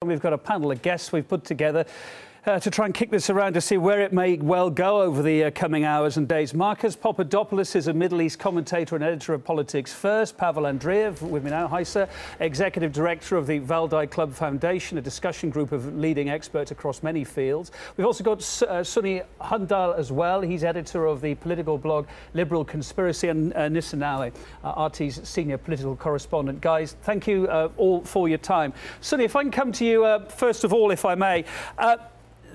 We've got a panel of guests we've put together to try and kick this around to see where it may well go over the coming hours and days. Marcus Papadopoulos is a Middle East commentator and editor of Politics First. Pavel Andreev, with me now. Hi, sir. Executive Director of the Valdai Club Foundation, a discussion group of leading experts across many fields. We've also got Sunny Handal as well. He's editor of the political blog Liberal Conspiracy, and Nissa Nawi, RT's senior political correspondent. Guys, thank you all for your time. Sunny, if I can come to you first of all, if I may.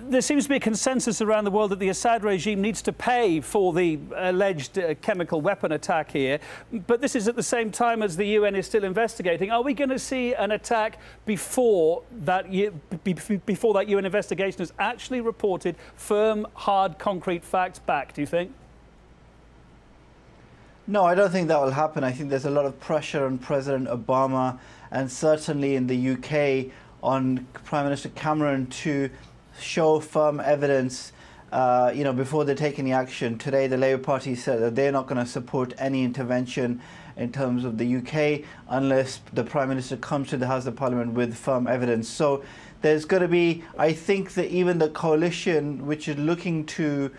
There seems to be a consensus around the world that the Assad regime needs to pay for the alleged chemical weapon attack here, but this is at the same time as the UN is still investigating. Are we going to see an attack before that UN investigation has actually reported firm, hard, concrete facts back, do you think? No, I don't think that will happen. I think there's a lot of pressure on President Obama and certainly in the UK on Prime Minister Cameron to show firm evidence, before they take any action. Today, the Labour Party said that they're not going to support any intervention in terms of the UK unless the Prime Minister comes to the House of Parliament with firm evidence. So there's going to be, I think that even the coalition, which is looking to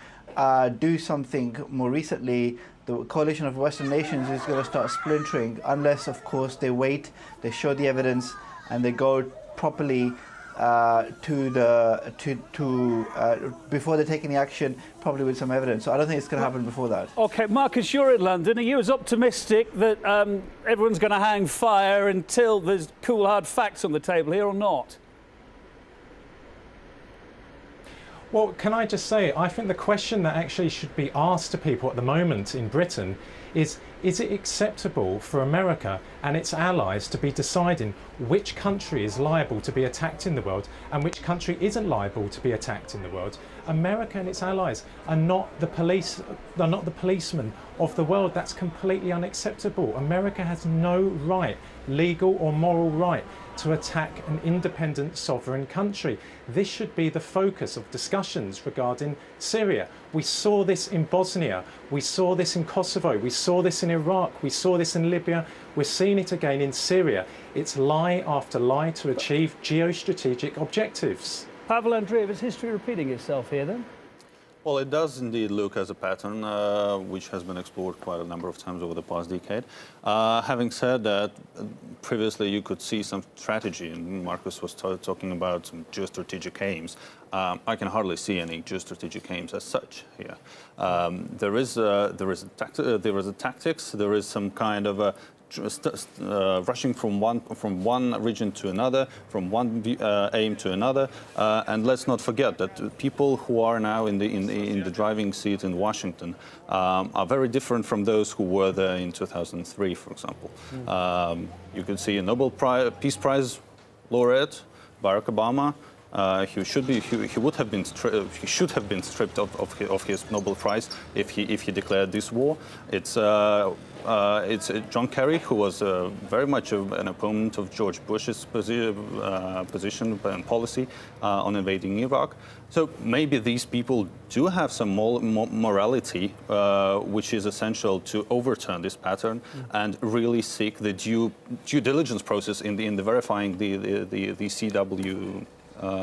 do something more recently, the coalition of Western nations is going to start splintering unless, of course, they wait, they show the evidence, and they go properly before they take any action, probably with some evidence. So I don't think it's going to happen before that. OK, Marcus, you're in London. Are you as optimistic that everyone's going to hang fire until there's cool, hard facts on the table here, or not? Well, can I just say, I think the question that actually should be asked to people at the moment in Britain is it acceptable for America and its allies to be deciding which country is liable to be attacked in the world and which country isn't liable to be attacked in the world? America and its allies are not the police, they're not the policemen of the world. That's completely unacceptable. America has no right, legal or moral right, to attack an independent sovereign country. This should be the focus of discussions regarding Syria. We saw this in Bosnia, we saw this in Kosovo, we saw this in Iraq, we saw this in Libya, we're seeing it again in Syria. It's lie after lie to achieve geostrategic objectives. Pavel Andreev, is history repeating itself here then? Well, it does indeed look as a pattern, which has been explored quite a number of times over the past decade. Having said that, previously you could see some strategy, and Marcus was talking about some geostrategic aims. I can hardly see any geostrategic aims as such here. There is a tactics. There is some kind of rushing from one region to another, from one aim to another, and let's not forget that people who are now in the driving seat in Washington are very different from those who were there in 2003, for example. You can see a Nobel Peace Prize laureate, Barack Obama. He should have been stripped of his Nobel Prize if he declared this war. It's John Kerry, who was very much an opponent of George Bush's position and policy on invading Iraq. So maybe these people do have some morality, which is essential to overturn this pattern and really seek the due diligence process in the verifying the CW.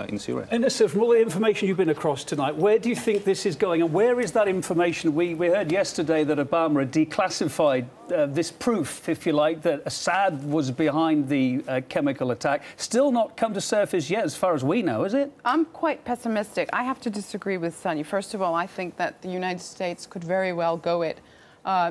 In Syria. And Nissa, from all the information you've been across tonight, where do you think this is going, and where is that information? We heard yesterday that Obama had declassified this proof, if you like, that Assad was behind the chemical attack. Still not come to surface yet, as far as we know, is it? I'm quite pessimistic. I have to disagree with Sunny. First of all, I think that the United States could very well go it.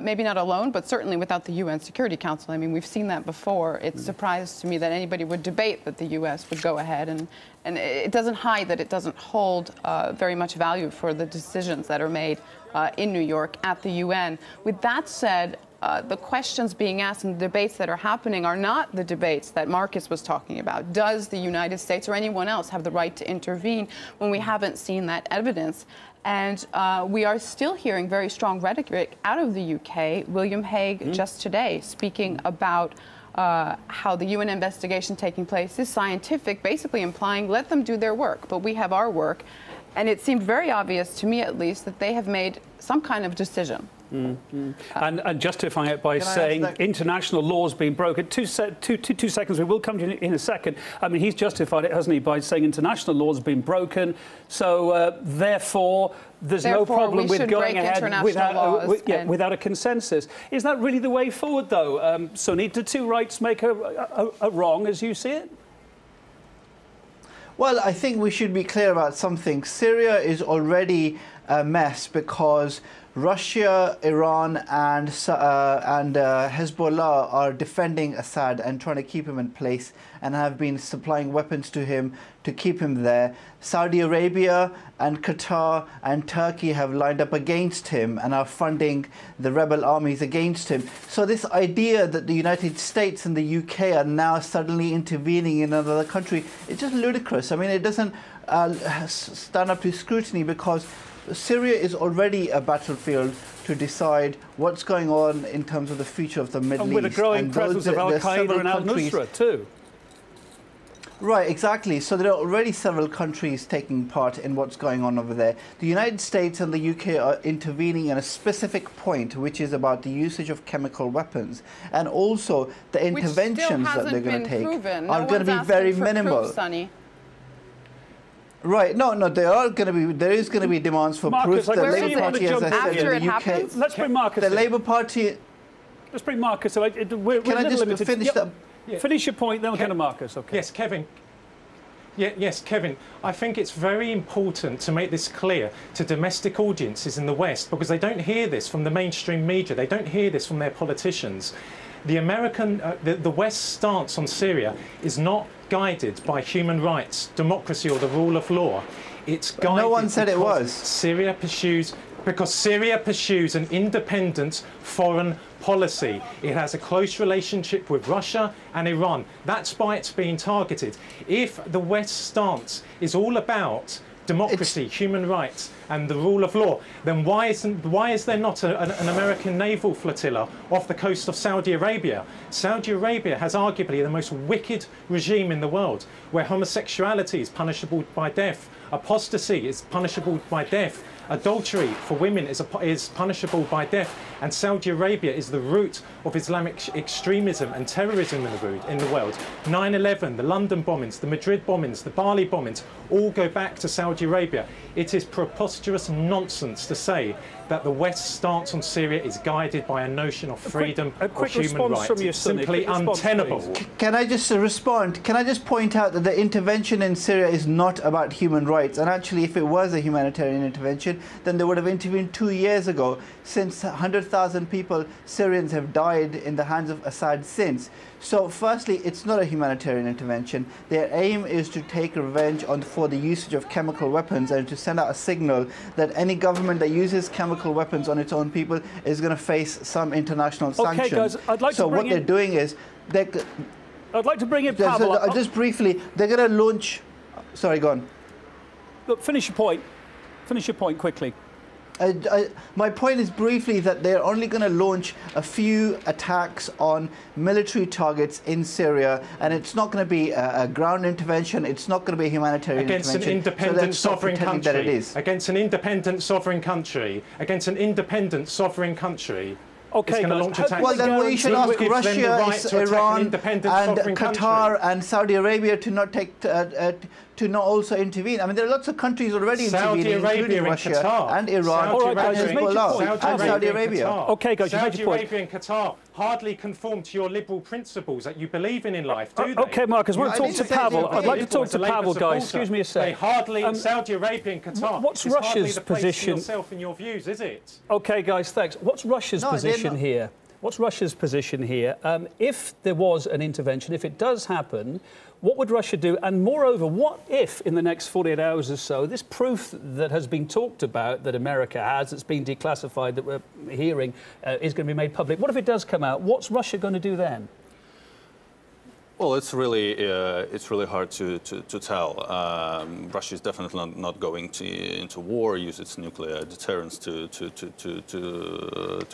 Maybe not alone, but certainly without the UN Security Council. I mean, we've seen that before. It's a surprise to me that anybody would debate that the US would go ahead, and it doesn't hide that it doesn't hold very much value for the decisions that are made in New York at the UN. With that said, the questions being asked and the debates that are happening are not the debates that Marcus was talking about. Does the United States or anyone else have the right to intervene when we haven't seen that evidence? And we are still hearing very strong rhetoric out of the UK. William Hague just today speaking about how the UN investigation taking place is scientific, basically implying let them do their work, but we have our work. And it seemed very obvious, to me at least, that they have made some kind of decision. And justifying it by saying international law's been broken. Two seconds, we will come to you in a second. I mean, he's justified it, hasn't he, by saying international law's been broken, so therefore there's no problem with going ahead without a consensus. Is that really the way forward, though? So need the two rights make a wrong, as you see it? Well, I think we should be clear about something. Syria is already a mess because Russia, Iran and Hezbollah are defending Assad and trying to keep him in place and have been supplying weapons to him to keep him there. Saudi Arabia and Qatar and Turkey have lined up against him and are funding the rebel armies against him. So this idea that the United States and the UK are now suddenly intervening in another country is just ludicrous. I mean, it doesn't stand up to scrutiny because Syria is already a battlefield to decide what's going on in terms of the future of the Middle East. And with a growing presence of Al-Qaeda and Al-Nusra too. Right, exactly. So there are already several countries taking part in what's going on over there. The United States and the UK are intervening in a specific point, which is about the usage of chemical weapons. And also the interventions that they're going to take are going to be very minimal. Right, no, there is going to be demands for proof. The Labour Party, as I said, in the UK. Let's bring Marcus in. The Labour Party. Let's bring Marcus. Can I just finish that? Finish your point, then we'll come to Marcus. Okay. Yes, Kevin. Yes, Kevin. I think it's very important to make this clear to domestic audiences in the West because they don't hear this from the mainstream media. They don't hear this from their politicians. The the West's stance on Syria is not guided by human rights, democracy or the rule of law. It's guided no one said it was. Syria pursues an independent foreign policy. It has a close relationship with Russia and Iran. That's why it's being targeted. If the West's stance is all about democracy, human rights and the rule of law, then why is there not an American naval flotilla off the coast of Saudi Arabia? Saudi Arabia has arguably the most wicked regime in the world, where homosexuality is punishable by death, apostasy is punishable by death, adultery for women is punishable by death, and Saudi Arabia is the root of Islamic extremism and terrorism in the world. 9/11, the London bombings, the Madrid bombings, the Bali bombings, all go back to Saudi Arabia. It is preposterous nonsense to say that the West's stance on Syria is guided by a notion of freedom or human rights. It's simply untenable. Can I just respond? Can I just point out that the intervention in Syria is not about human rights? And actually, if it was a humanitarian intervention, then they would have intervened 2 years ago. Since 100,000 people, Syrians, have died in the hands of Assad since. So firstly, it's not a humanitarian intervention. Their aim is to take revenge for the usage of chemical weapons and to send out a signal that any government that uses chemical weapons on its own people is going to face some international sanctions. Okay, guys, I'd like to bring what they're doing is... I'd like to bring in Pavel. Just briefly, they're going to launch... Sorry, go on. Look, finish your point. Finish your point quickly. My point is briefly that they're only going to launch a few attacks on military targets in Syria, and it's not going to be a ground intervention. It's not going to be a humanitarian intervention. Against an independent sovereign country. Against an independent sovereign country. Against an independent sovereign country. Okay, well, then we should ask Russia, Iran, and Qatar and Saudi Arabia to not take to not also intervene. I mean, there are lots of countries already intervening, including Russia and Iran and Hezbollah and Saudi Arabia. Okay, guys, you made your point. Saudi Arabia and Qatar hardly conform to your liberal principles that you believe in life, do they? Okay, Marcus, we'll talk to Pavel. I'd like to talk to Pavel, guys. Excuse me a sec. They hardly, Saudi Arabia and Qatar. What's Russia's position? Yourself and your views, is it? Okay, guys, thanks. What's Russia's position here? What's Russia's position here? If there was an intervention, if it does happen, what would Russia do? And moreover, what if in the next 48 hours or so, this proof that has been talked about, that America has, that's been declassified, that we're hearing, is going to be made public? What if it does come out? What's Russia going to do then? Well, it's really hard to tell. Russia is definitely not going into war, use its nuclear deterrence to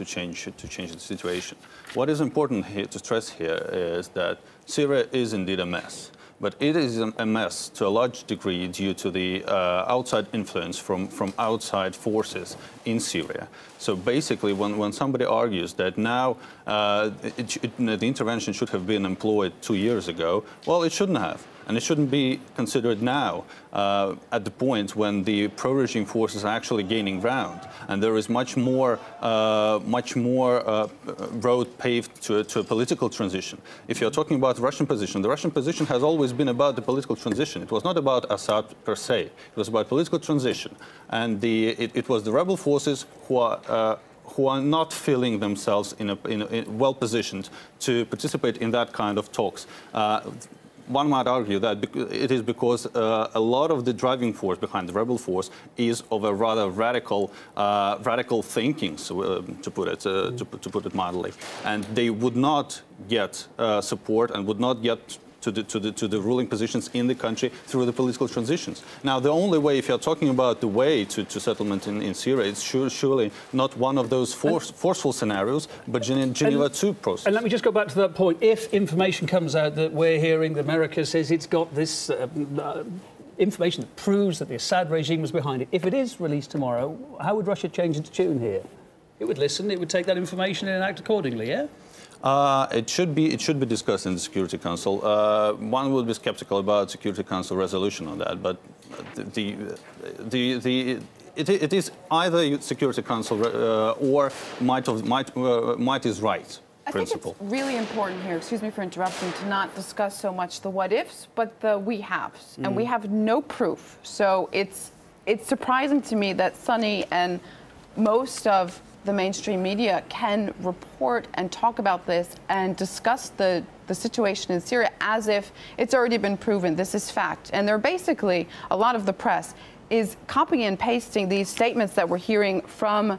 change the situation. What is important here to stress here is that Syria is indeed a mess. but it is a mess to a large degree due to the outside influence from outside forces in Syria. So basically, when somebody argues that now the intervention should have been employed 2 years ago, well, it shouldn't have. And it shouldn't be considered now at the point when the pro-regime forces are actually gaining ground. And there is much more road paved to a political transition. If you're talking about the Russian position has always been about the political transition. It was not about Assad per se. It was about political transition. And it was the rebel forces who are not feeling themselves well positioned to participate in that kind of talks. One might argue that it is because a lot of the driving force behind the rebel force is of a rather radical thinking, to put it mildly, and they would not get support and would not get to the ruling positions in the country through the political transitions. Now, the only way, if you're talking about the way to settlement in Syria, it's surely not one of those forceful scenarios, but Geneva II process. And let me just go back to that point. If information comes out that we're hearing, that America says it's got this information that proves that the Assad regime was behind it, if it is released tomorrow, how would Russia change its tune here? It would listen, it would take that information and act accordingly, yeah? It should be discussed in the Security Council. One would be skeptical about Security Council resolution on that, but it is either Security Council or might is right principle. I think it's really important here, excuse me for interrupting, to not discuss so much the what-ifs, but the we-haves. And we have no proof. So it's surprising to me that Sunny and most of the mainstream media can report and talk about this and discuss the situation in Syria as if it's already been proven. This is fact. And they're basically, a lot of the press is copying and pasting these statements that we're hearing from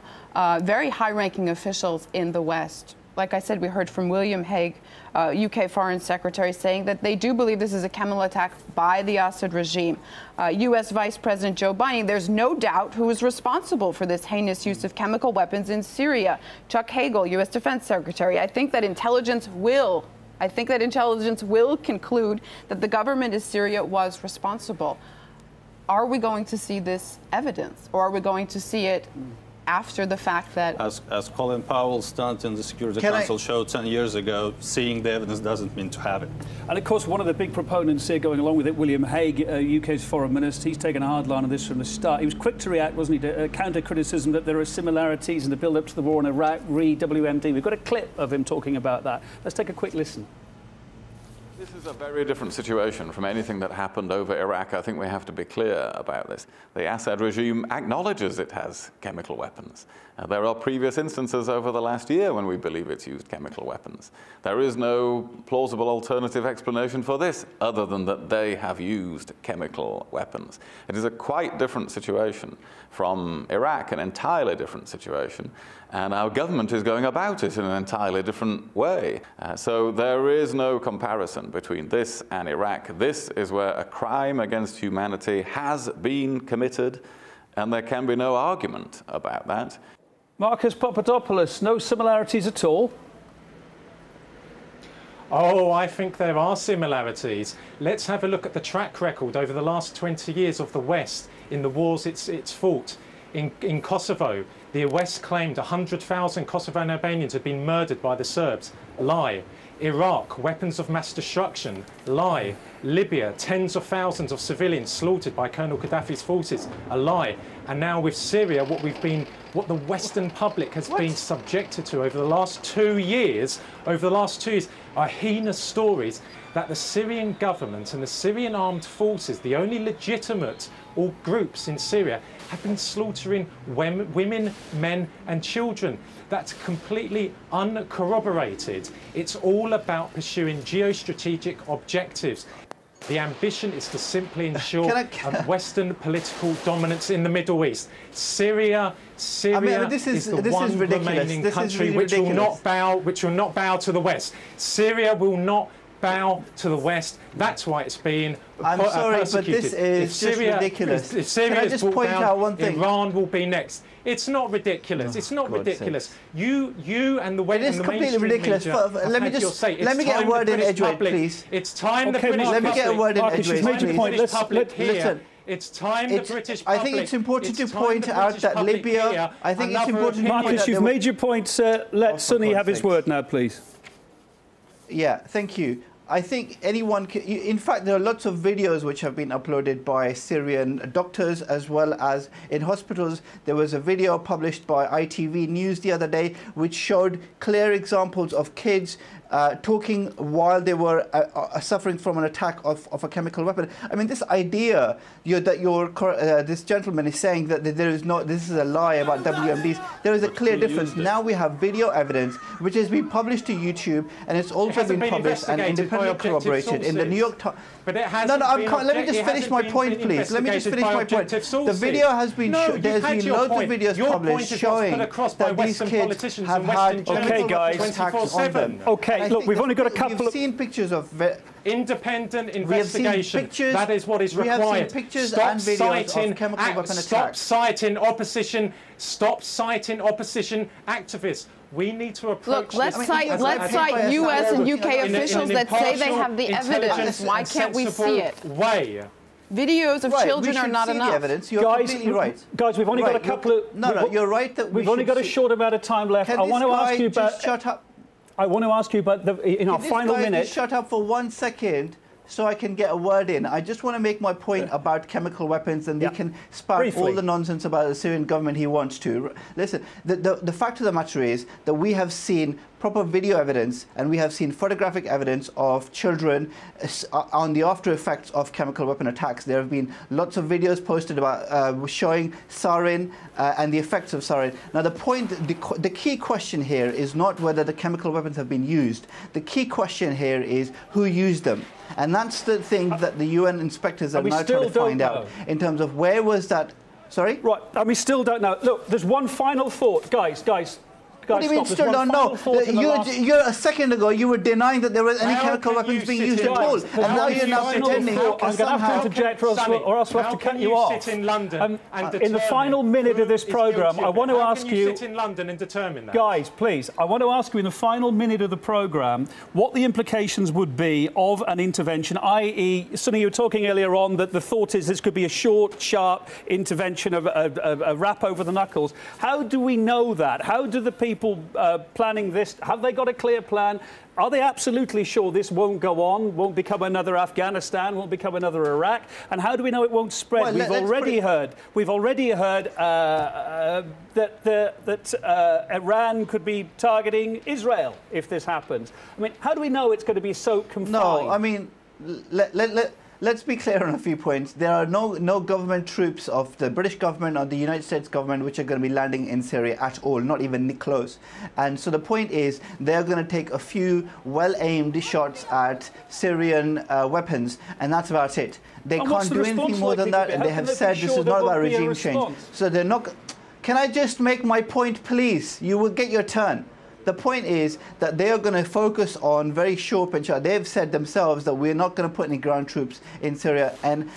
very high-ranking officials in the West. Like I said, we heard from William Hague, UK Foreign Secretary, saying that they do believe this is a chemical attack by the Assad regime. US Vice President Joe Biden, there's no doubt who is responsible for this heinous use of chemical weapons in Syria. Chuck Hagel, US Defense Secretary, I think that intelligence will conclude that the government of Syria was responsible. Are we going to see this evidence, or are we going to see it after the fact that... As Colin Powell's stunt in the Security Council showed 10 years ago, seeing the evidence doesn't mean to have it. And of course, one of the big proponents here going along with it, William Hague, UK's foreign minister, he's taken a hard line on this from the start. He was quick to react, wasn't he, to counter criticism that there are similarities in the build-up to the war in Iraq, WMD. We've got a clip of him talking about that. Let's take a quick listen. This is a very different situation from anything that happened over Iraq. I think we have to be clear about this. The Assad regime acknowledges it has chemical weapons. There are previous instances over the last year when we believe it's used chemical weapons. There is no plausible alternative explanation for this other than that they have used chemical weapons. It is a quite different situation from Iraq, an entirely different situation, and our government is going about it in an entirely different way. So there is no comparison between this and Iraq. This is where a crime against humanity has been committed, and there can be no argument about that. Marcus Papadopoulos, no similarities at all? Oh, I think there are similarities. Let's have a look at the track record over the last 20 years of the West in the wars it's fought. In Kosovo, the West claimed 100,000 Kosovan Albanians had been murdered by the Serbs. Lie. Iraq, weapons of mass destruction. Lie. Libya, tens of thousands of civilians slaughtered by Colonel Gaddafi's forces. A lie. And now with Syria, what the Western public has been subjected to over the last 2 years, are heinous stories that the Syrian government and the Syrian armed forces, the only legitimate groups in Syria, have been slaughtering women, men and children. That's completely uncorroborated. It's all about pursuing geostrategic objectives. The ambition is to simply ensure Western political dominance in the Middle East. Syria is the one remaining country which will not bow to the West. Syria will not bow to the West. That's why it's being I'm sorry, but this is just ridiculous. If Syria Can I just point out one thing? Iran will be next. It's not ridiculous. It's not ridiculous. You and the way it is completely ridiculous. Let me get a word in edgeways, please. It's time the British let me get a word in edgeways, please. Listen. It's time the British public... I think it's important to point out that Libya... I think it's important to point out... Marcus, you've made your point, sir. Let Sunny have his word now, please. Yeah, thank you. I think anyone can... In fact, there are lots of videos which have been uploaded by Syrian doctors as well as in hospitals. There was a video published by ITV News the other day which showed clear examples of kids talking while they were suffering from an attack of a chemical weapon. I mean, this idea that this gentleman is saying that this is a lie about WMDs. There is a clear difference. Now we have video evidence which has been published to YouTube, and it's also been published and independently corroborated in the New York Times. But it hasn't let me just finish my point, please. Let me just finish my point. The video has been... there's been loads of videos published showing that these kids have had chemical attacks on them. Okay, look, we've only got a couple of... We've seen pictures of... Independent investigation. That is what is required. We have seen pictures and videos of chemical weapon attacks. Stop citing opposition. Stop citing opposition activists. We need to approach this. Let's cite US and UK officials that say they have the evidence. Why can't we see it? Videos of children are not enough. Evidence. You're completely right. Guys, we've only got a couple of... No, you're right that we've only got a short amount of time left. I want to ask you about... Shut up. I want to ask you about in our final minute. Just shut up for 1 second so I can get a word in. I just want to make my point about chemical weapons, and they can spout all the nonsense about the Syrian government he wants to. Listen, the fact of the matter is that we have seen proper video evidence and we have seen photographic evidence of children on the after effects of chemical weapon attacks. There have been lots of videos posted about showing sarin and the effects of sarin. Now the key question here is not whether the chemical weapons have been used. The key question here is who used them. And that's the thing that the UN inspectors are now trying to find out in terms of where was that... Sorry? Right, and we still don't know. Look, there's one final thought. Guys, what do you mean still don't know? You're a second ago you were denying that there were any chemical weapons being used at all, and now you're now pretending. I'm going to have to interject, or else we'll have to cut you off. In London in the final minute of this programme, I want to ask you... sit in London and determine that? Guys, please, I want to ask you in the final minute of the programme what the implications would be of an intervention, i.e., Sunny, you were talking earlier on that the thought is this could be a short, sharp intervention, of a rap over the knuckles. How do we know that? How do the people planning this, have they got a clear plan? Are they absolutely sure this won't go on, won't become another Afghanistan, won't become another Iraq? And how do we know it won't spread? Well, we've already heard that Iran could be targeting Israel if this happens. I mean, how do we know it's going to be so confined? No, I mean, let's be clear on a few points. There are no government troops of the British government or the United States government which are going to be landing in Syria at all, not even close. And so the point is they're going to take a few well-aimed shots at Syrian weapons, and that's about it. They can't do anything more than that, and they have said this is not about regime change. So they're not... Can I just make my point, please? You will get your turn. The point is that they are going to focus on very short and sharp. They've said themselves that we're not going to put any ground troops in Syria, and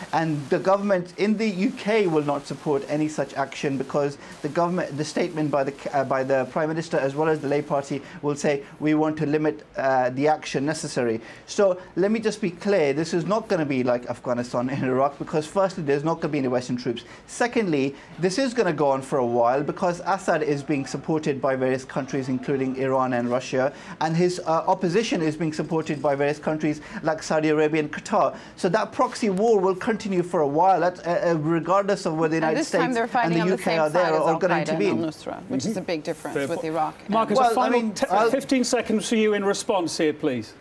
the government in the UK will not support any such action because the statement by the Prime Minister as well as the Labour Party will say we want to limit the action necessary. So let me just be clear: this is not going to be like Afghanistan and Iraq because firstly, there's not going to be any Western troops. Secondly, this is going to go on for a while because Assad is being supported by various countries, including Iran and Russia, and his opposition is being supported by various countries like Saudi Arabia and Qatar. So that proxy war will continue for a while, regardless of whether the United States and the UK are there or going to be. Which is a big difference with Iraq. Marcus, well, I mean, 15 seconds for you in response here, please.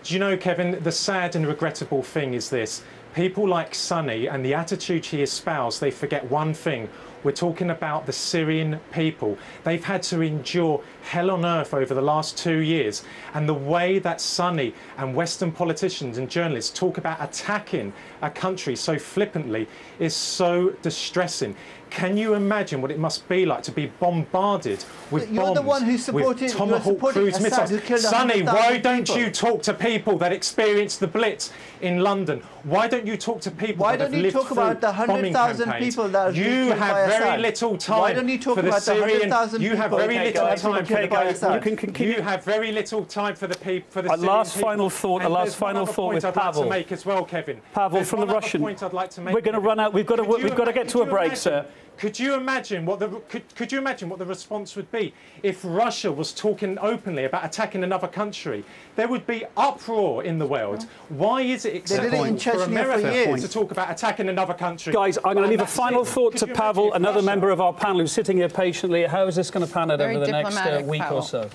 Do you know, Kevin, the sad and regrettable thing is this. People like Sunny and the attitude he espoused, they forget one thing. We're talking about the Syrian people. They've had to endure hell on earth over the last 2 years. And the way that Sunny and Western politicians and journalists talk about attacking a country so flippantly is so distressing. Can you imagine what it must be like to be bombarded with bombs, you're the one who supported, with Tomahawk cruise missiles? Sunny, why don't people. you talk to people that experienced the Blitz in London? Why don't you talk to people Why that have don't you lived talk through about the 100,000 people that have been You killed by have very Assad? little time. Why don't you talk for the about the Syrian? 100,000 You have people very that little have been time. killed by Assad? You have very little time for the people. For the A last Syrian final people. thought. A last final thought with I'd like Pavel. to make as well, Kevin. Pavel, from the Russian. Point I'd like to make. We're going to run out. We've got to get to a break, sir. Could you imagine what the response would be if Russia was talking openly about attacking another country? There would be uproar in the world. Why is it acceptable for America to talk about attacking another country? Guys, I'm going to leave a final thought to Pavel, another member of our panel who's sitting here patiently. How is this going to pan out over the next week or so?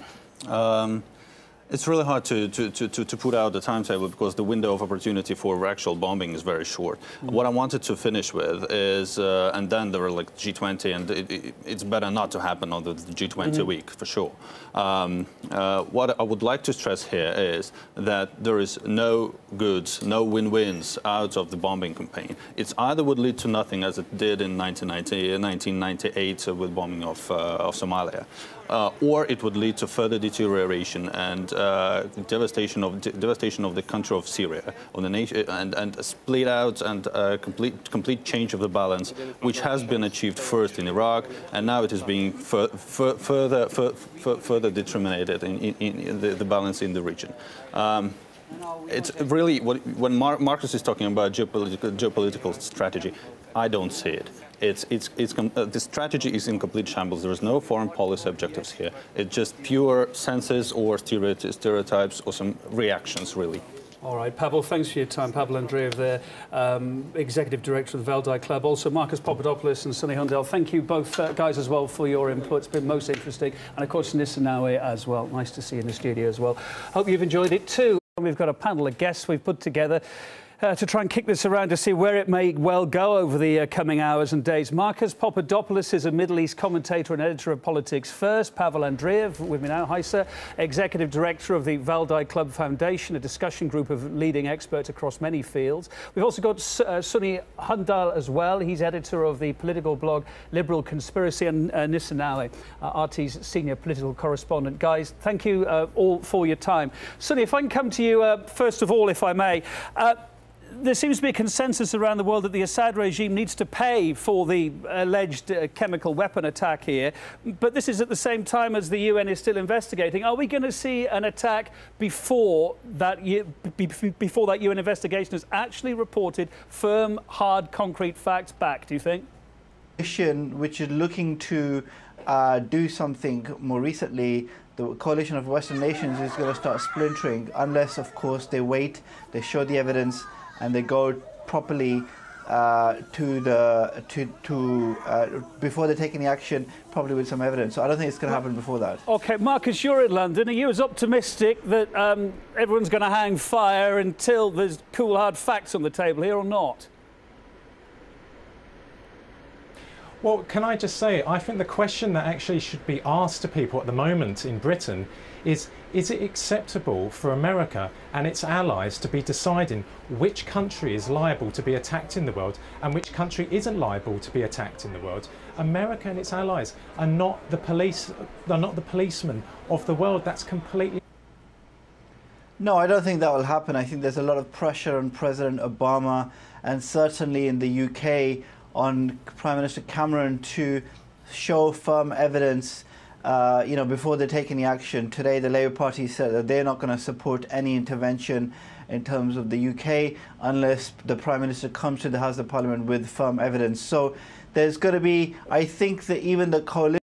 It's really hard to put out the timetable because the window of opportunity for actual bombing is very short. What I wanted to finish with is, and then there were like G20, and it's better not to happen on the G20 week, for sure. What I would like to stress here is that there is no goods, no win-wins out of the bombing campaign. It's either would lead to nothing, as it did in 1998 with bombing of Somalia, or it would lead to further deterioration and devastation of the country of Syria, of the nation, and a split out and complete change of the balance, which has been achieved first in Iraq, and now it is being further determinated in the balance in the region. It's really when Marcus is talking about geopolitical strategy, I don't see it. The strategy is in complete shambles. There is no foreign policy objectives here. It's just pure senses or stereotypes or some reactions, really. All right, Pavel, thanks for your time. Pavel Andreev there, Executive Director of the Valdai Club. Also, Marcus Papadopoulos and Sunny Hundell. Thank you both guys as well for your input. It's been most interesting. And of course, Nissa Nawe as well. Nice to see you in the studio as well. Hope you've enjoyed it too. We've got a panel of guests we've put together to try and kick this around to see where it may well go over the coming hours and days. Marcus Papadopoulos is a Middle East commentator and editor of Politics First. Pavel Andreev, with me now, hi sir, Executive Director of the Valdai Club Foundation, a discussion group of leading experts across many fields. We've also got Sunny Hundell as well. He's editor of the political blog Liberal Conspiracy, and Nissa Nawe, RT's senior political correspondent. Guys, thank you all for your time. Sunny, if I can come to you first of all, if I may. There seems to be a consensus around the world that the Assad regime needs to pay for the alleged chemical weapon attack here, but this is at the same time as the UN is still investigating. Are we going to see an attack before that UN investigation has actually reported firm, hard, concrete facts back, do you think? Which is looking to do something more recently. The coalition of Western nations is going to start splintering unless, of course, they wait, they show the evidence, and they go properly before they take any action, probably with some evidence. So I don't think it's going to happen before that. OK, Marcus, you're in London. Are you as optimistic that everyone's going to hang fire until there's cool, hard facts on the table here or not? Well, can I just say, I think the question that actually should be asked to people at the moment in Britain is it acceptable for America and its allies to be deciding which country is liable to be attacked in the world and which country isn't liable to be attacked in the world? America and its allies are not the police, they're not the policemen of the world. That's completely... No, I don't think that will happen. I think there's a lot of pressure on President Obama and certainly in the UK on Prime Minister Cameron to show firm evidence before they take any action. Today, the Labour Party said that they're not going to support any intervention in terms of the UK unless the Prime Minister comes to the House of Parliament with firm evidence. So there's going to be, I think that even the coalition